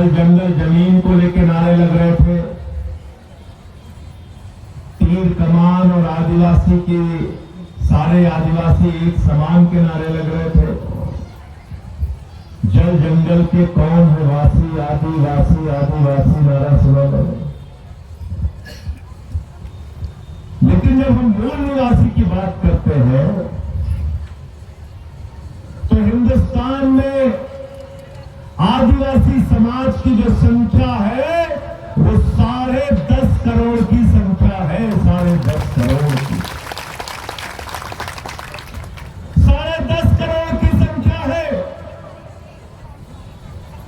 जल जंगल जमीन को लेके नारे लग रहे थे, तीर कमान और आदिवासी के सारे आदिवासी एक समान के नारे लग रहे थे। जल जंगल के कौन है वासी, आदिवासी आदिवासी नारा सुना लगे। लेकिन जब हम मूल निवासी की बात करते हैं तो हिंदुस्तान में आदिवासी समाज की जो संख्या है वो 10.5 करोड़ की संख्या है। 10.5 करोड़ की 10.5 करोड़ की संख्या है।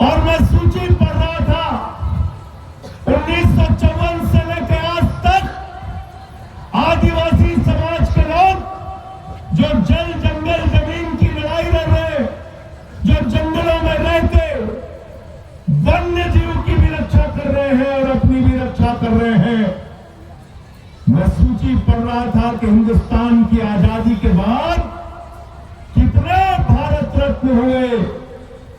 और मैं सूची पढ़ रहा था 1954 से लेकर आज तक आदिवासी समाज के लोग जो जल जंगल जमीन की लड़ाई लड़ रहे, जो जंगलों में रहते वन्य जीव की भी रक्षा कर रहे हैं और अपनी भी रक्षा कर रहे हैं। मैं सूची पढ़ रहा था कि हिंदुस्तान की आजादी के बाद कितने भारत रत्न हुए,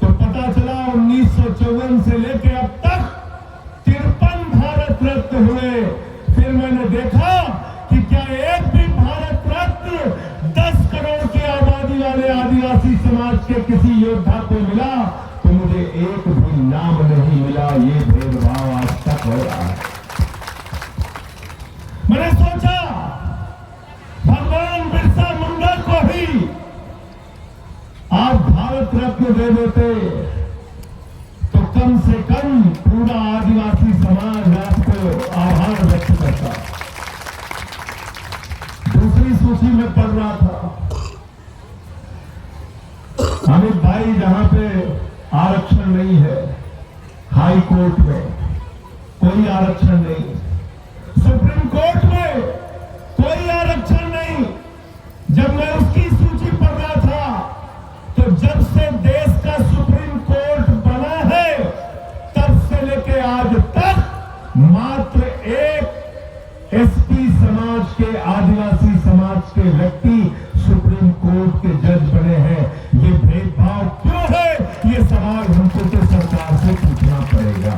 तो पता चला 1954 से लेकर अब तक 53 भारत रत्न हुए। फिर मैंने देखा कि क्या एक भी भारत रत्न 10 करोड़ की आबादी वाले आदिवासी समाज के किसी योद्धा को मिला, तो मुझे एक भी नाम नहीं मिला। ये भेदभाव आज तक हो रहा है। मैंने सोचा भगवान बिरसा मुंडा को ही आप भारत रत्न दे देते तो कम से कम पूरा आदिवासी समाज आपको आभार व्यक्त करता। दूसरी सूची में पढ़ रहा था अमित भाई, जहां पे आरक्षण नहीं है, हाई कोर्ट में कोई आरक्षण नहीं, सुप्रीम कोर्ट में कोई आरक्षण नहीं। जब मैं उसकी सूची पढ़ रहा था तो जब से देश का सुप्रीम कोर्ट बना है तब से लेके आज तक मात्र एक एसटी समाज के, आदिवासी समाज के व्यक्ति सुप्रीम कोर्ट के जज बने हैं। ये भेदभाव क्यों है, ये सवाल हमको तो सरकार से पूछना पड़ेगा।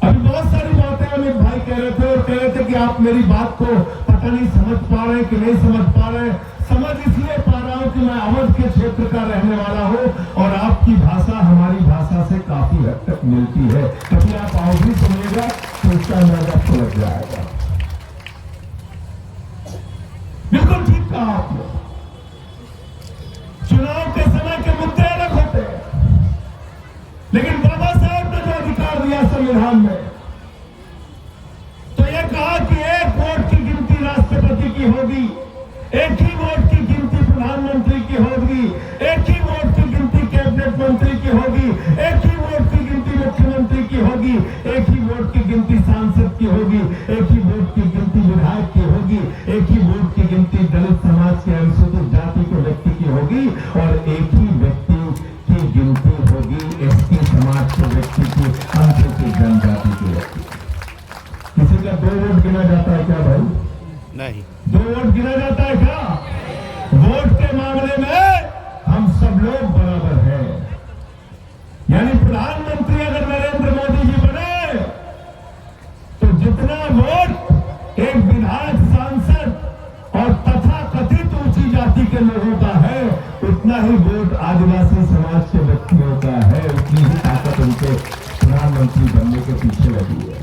अभी बहुत सारी बातें अमित भाई कह रहे थे और कह रहे थे कि आप मेरी बात को पता नहीं समझ पा रहे कि नहीं समझ पा रहे। समझ इसलिए पा रहा हूं कि मैं अवध के क्षेत्र का रहने वाला हूं और आपकी भाषा हमारी भाषा से काफी हद तक मिलती है। कभी आप अवधी सुनिएगा तो उसका अंदाजा आपको लग जाएगा। बिल्कुल ठीक कहा आपने। चुनाव के समय के मुद्दे अलग होते हैं, लेकिन बाबा साहब ने जो अधिकार दिया संविधान में, तो यह कहा कि एक वोट की गिनती राष्ट्रपति की होगी, एक ही वोट की गिनती प्रधानमंत्री की होगी, एक ही वोट की गिनती कैबिनेट मंत्री की होगी, एक ही वोट की गिनती मुख्यमंत्री की होगी, एक ही वोट की गिनती सांसद की होगी, एक ही वोट की गिनती विधायक की होगी, एक ही वोट की गिनती दलित समाज के अनुसूचित जाति के व्यक्ति की होगी और एक ही व्यक्ति की गिनती होगी एसटी समाज के व्यक्ति की, अनुसूचित जनजाति के व्यक्ति। किसी का 2 वोट गिना जाता है क्या भाई? नहीं। 2 वोट गिना जाता है क्या? वोट के मामले में हम सब लोग बराबर हैं। यानी प्रधानमंत्री अगर नरेंद्र मोदी जी बने तो जितना वोट एक विधायक, सांसद और तथा कथित ऊंची जाति के लोगों का है, उतना ही वोट आदिवासी समाज के व्यक्तियों का है। उतनी ही ताकत उनके प्रधानमंत्री बनने के पीछे लगी है।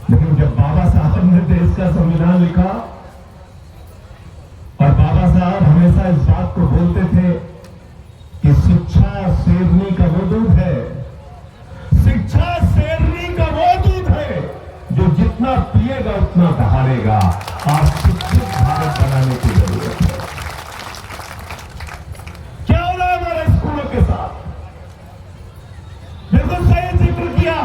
लेकिन जब बाबा साहब ने देश का संविधान लिखा और बाबा साहब हमेशा इस बात को बोलते थे कि शिक्षा शेरनी का वो दूध है, शिक्षा शेरनी का वो दूध है जो जितना पिएगा उतना दहाड़ेगा। आज शिक्षित भारत बनाने की जरूरत है। क्या हो रहा है हमारे स्कूलों के साथ? बिल्कुल सही जिक्र किया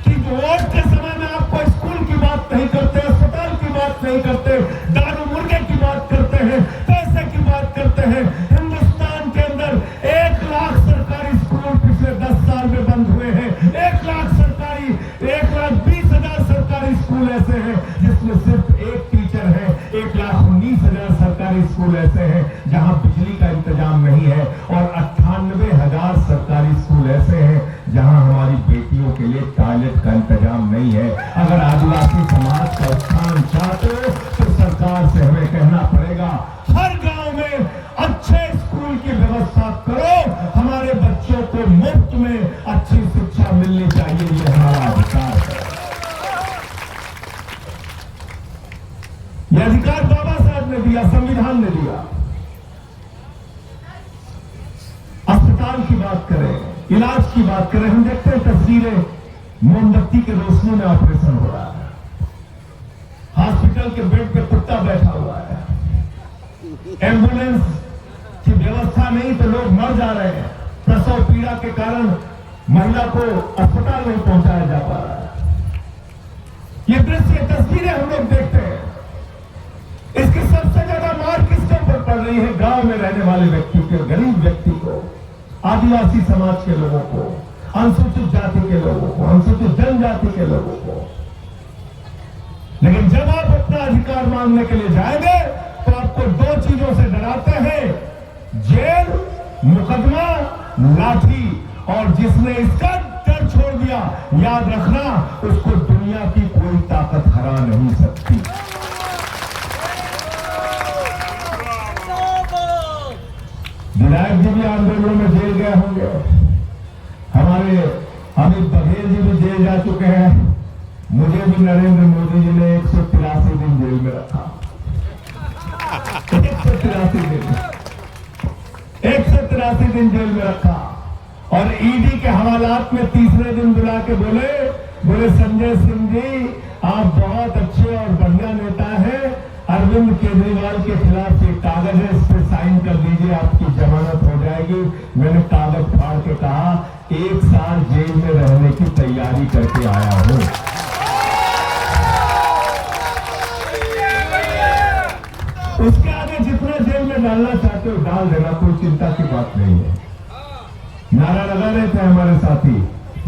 कि वोट के समय में आपको स्कूल की बात नहीं करते, अस्पताल की बात नहीं करते, दारू मुर्गे की बात करते हैं, पैसे की बात करते हैं। हिंदुस्तान के अंदर 1 लाख सरकारी स्कूल पिछले 10 साल में बंद हुए हैं। 1,20,000 सरकारी स्कूल ऐसे हैं जिसमें सिर्फ एक टीचर है। 1,19,000 सरकारी स्कूल ऐसे हैं जहां बिजली का इंतजाम नहीं है और अधिकार बाबा साहब ने दिया, संविधान ने दिया। अस्पताल की बात करें, इलाज की बात करें, हम देखते हैं तस्वीरें, मोमबत्ती के रोशनी में ऑपरेशन हो रहा है, हॉस्पिटल के बेड पे कुत्ता बैठा हुआ है, एम्बुलेंस की व्यवस्था नहीं तो लोग मर जा रहे हैं, प्रसव पीड़ा के कारण महिला को अस्पताल नहीं पहुंचाया जा पा रहा है। ये दृश्य, तस्वीरें हम लोग देखते हैं। इसकी सबसे ज्यादा मार किसके ऊपर पड़ रही है? गांव में रहने वाले व्यक्ति को, गरीब व्यक्ति को, आदिवासी समाज के लोगों को, अनुसूचित जाति के लोगों को, अनुसूचित जनजाति के लोगों को। लेकिन जब आप अपना अधिकार मांगने के लिए जाएंगे तो आपको दो चीजों से डराते हैं, जेल, मुकदमा, लाठी। और जिसने इसका डर छोड़ दिया, याद रखना, उसको दुनिया की कोई ताकत हरा नहीं सकती। विधायक जी भी आंदोलन में जेल गए होंगे, हमारे अमित बघेल जी भी जेल जा चुके हैं, मुझे भी नरेंद्र मोदी जी ने 183 दिन जेल में रखा। 183 दिन जेल में रखा। और ईडी के हवालात में तीसरे दिन बुला के बोले संजय सिंह जी, आप बहुत अच्छे और बढ़िया नेता हैं, अरविंद केजरीवाल के खिलाफ एक कागज है, इस पर साइन कर दीजिए, आपकी जमानत हो जाएगी। मैंने कागज फाड़ के कहा, 1 साल जेल में रहने की तैयारी करके आया हूं। उसके आगे जितना जेल में डालना चाहते हो डाल देना, कोई चिंता की बात नहीं है। नारा लगा रहे थे हमारे साथी,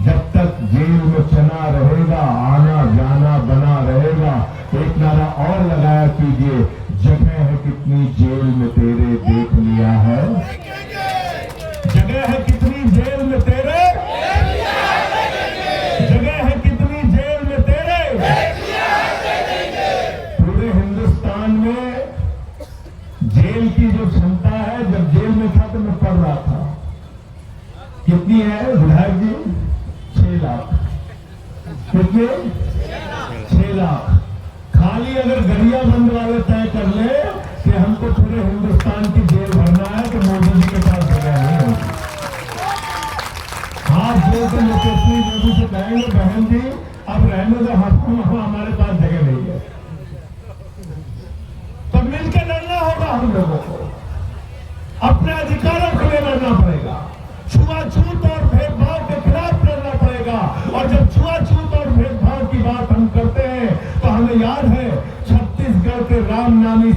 जब तक जेल में चना रहेगा, आना जाना बना रहेगा। एक नारा और लगाया कीजिए, जगह है कितनी जेल में तेरे, देख लिया है। जगह है कितनी जेल में तेरे, जगह है कितनी जेल में तेरे। पूरे हिंदुस्तान में जेल की जो क्षमता है, जब जेल में था तो मैं पढ़ रहा था, कितनी है विधायक जी? 6 लाख। कितने? 6 लाख। खाली अगर गरियाबंद वाले तय कर ले कि हमको पूरे हिंदुस्तान की जेल भरना है तो मोदी जी के पास जगह नहीं होगी। हाथ जोड़ के मुख्यमंत्री मोदी से कहेंगे, बहन जी अब रहने दो, हमारे पास जगह नहीं है। तो मिलकर लड़ना होगा हम लोगों को, अपने अधिकारों के लिए लड़ना पड़ेगा, छुआछूत और भेदभाव के खिलाफ लड़ना पड़ेगा। और जब छुआछूत और भेदभाव की बात हम करते हैं तो हमें याद है छत्तीसगढ़ के राम नामी